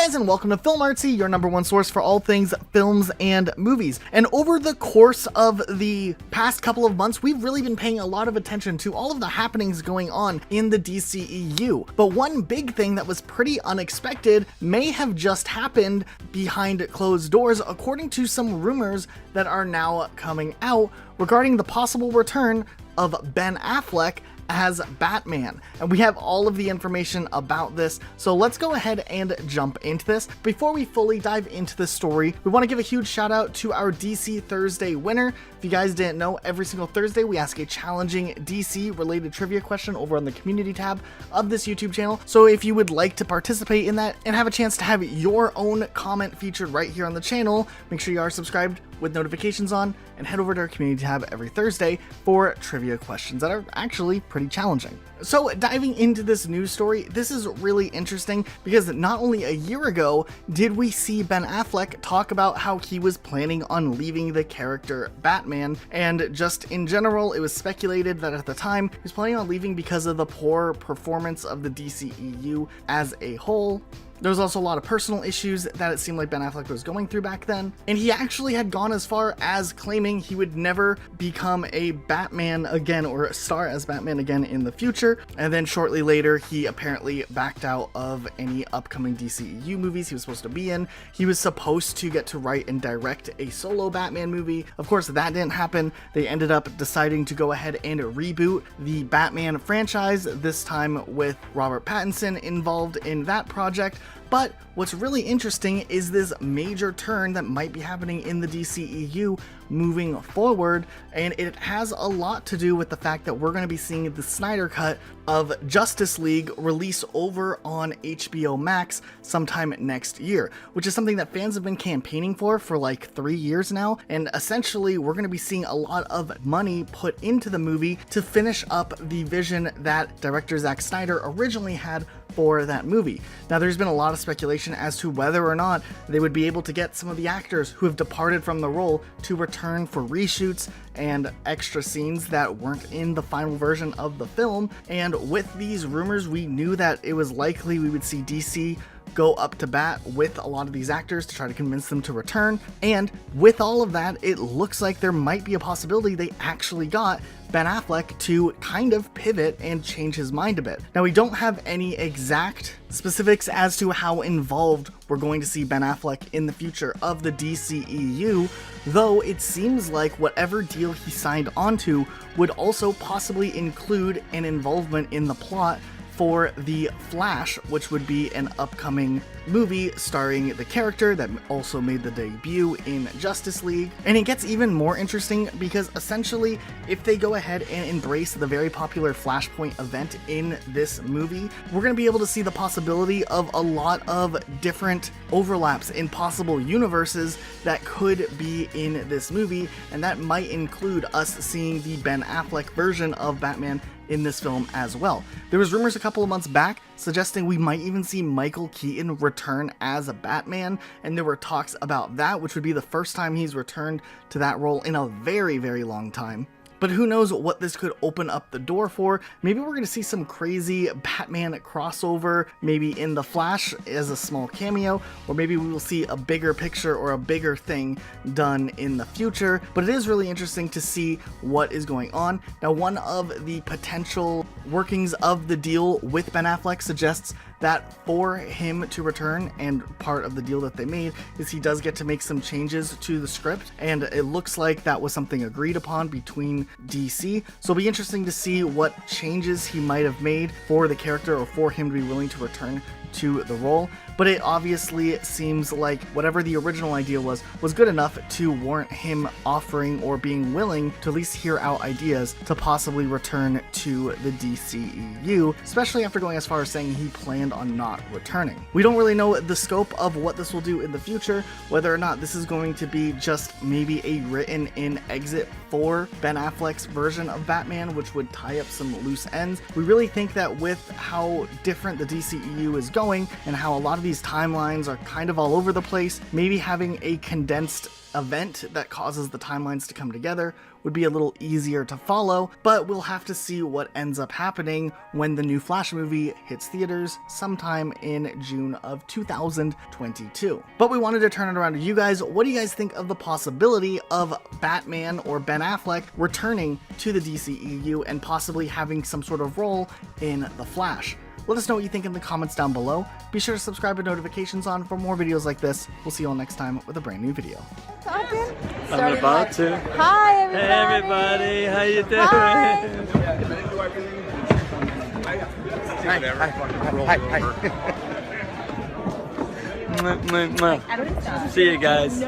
guys, and welcome to Film Artsy, your #1 source for all things films and movies. And over the course of the past couple of months, we've really been paying a lot of attention to all of the happenings going on in the DCEU. But one big thing that was pretty unexpected may have just happened behind closed doors, according to some rumors that are now coming out regarding the possible return of Ben Affleck as Batman. And we have all of the information about this, so let's go ahead and jump into this. Before we fully dive into the story, we want to give a huge shout out to our DC Thursday winner. If you guys didn't know, every single Thursday we ask a challenging DC related trivia question over on the community tab of this YouTube channel. So if you would like to participate in that and have a chance to have your own comment featured right here on the channel, make sure you are subscribed with notifications on and head over to our community tab every Thursday for trivia questions that are actually pretty challenging. So diving into this news story, this is really interesting because not only a year ago did we see Ben Affleck talk about how he was planning on leaving the character Batman, and just in general it was speculated that at the time he was planning on leaving because of the poor performance of the DCEU as a whole. There was also a lot of personal issues that it seemed like Ben Affleck was going through back then, and he actually had gone as far as claiming he would never become a Batman again or star as Batman again in the future. And then shortly later, he apparently backed out of any upcoming DCEU movies he was supposed to be in. He was supposed to get to write and direct a solo Batman movie. Of course, that didn't happen. They ended up deciding to go ahead and reboot the Batman franchise, this time with Robert Pattinson involved in that project. But what's really interesting is this major turn that might be happening in the DCEU moving forward, and it has a lot to do with the fact that we're going to be seeing the Snyder Cut of Justice League release over on HBO Max sometime next year, which is something that fans have been campaigning for like 3 years now. And essentially we're going to be seeing a lot of money put into the movie to finish up the vision that director Zack Snyder originally had for that movie. Now, there's been a lot of speculation as to whether or not they would be able to get some of the actors who have departed from the role to return for reshoots and extra scenes that weren't in the final version of the film. And with these rumors, we knew that it was likely we would see DC go up to bat with a lot of these actors to try to convince them to return. And with all of that, it looks like there might be a possibility they actually got Ben Affleck to kind of pivot and change his mind a bit. Now, we don't have any exact specifics as to how involved we're going to see Ben Affleck in the future of the DCEU, though it seems like whatever deal he signed onto would also possibly include an involvement in the plot for The Flash, which would be an upcoming movie starring the character that also made the debut in Justice League. And it gets even more interesting because essentially, if they go ahead and embrace the very popular Flashpoint event in this movie, we're going to be able to see the possibility of a lot of different overlaps in possible universes that could be in this movie, and that might include us seeing the Ben Affleck version of Batman in this film as well. There was rumors a couple of months back suggesting we might even see Michael Keaton return as a Batman, and there were talks about that, which would be the first time he's returned to that role in a very, very long time. But who knows what this could open up the door for. Maybe we're going to see some crazy Batman crossover, maybe in The Flash as a small cameo, or maybe we will see a bigger picture or a bigger thing done in the future. But it is really interesting to see what is going on. Now, one of the potential workings of the deal with Ben Affleck suggests that for him to return, and part of the deal that they made is he does get to make some changes to the script, and it looks like that was something agreed upon between DC. So it'll be interesting to see what changes he might have made for the character or for him to be willing to return to the role. But it obviously seems like whatever the original idea was good enough to warrant him offering or being willing to at least hear out ideas to possibly return to the DCEU, especially after going as far as saying he planned on not returning. We don't really know the scope of what this will do in the future, whether or not this is going to be just maybe a written-in exit for Ben Affleck's version of Batman, which would tie up some loose ends. We really think that with how different the DCEU is going and how a lot of these timelines are kind of all over the place, maybe having a condensed event that causes the timelines to come together would be a little easier to follow, but we'll have to see what ends up happening when the new Flash movie hits theaters sometime in June of 2022. But we wanted to turn it around to you guys. What do you guys think of the possibility of Batman or Ben Affleck returning to the DCEU and possibly having some sort of role in The Flash? Let us know what you think in the comments down below. Be sure to subscribe with notifications on for more videos like this. We'll see you all next time with a brand new video. I'm about to. Hi, everybody. Hey, everybody. How you doing? Hi. Hi. See you guys.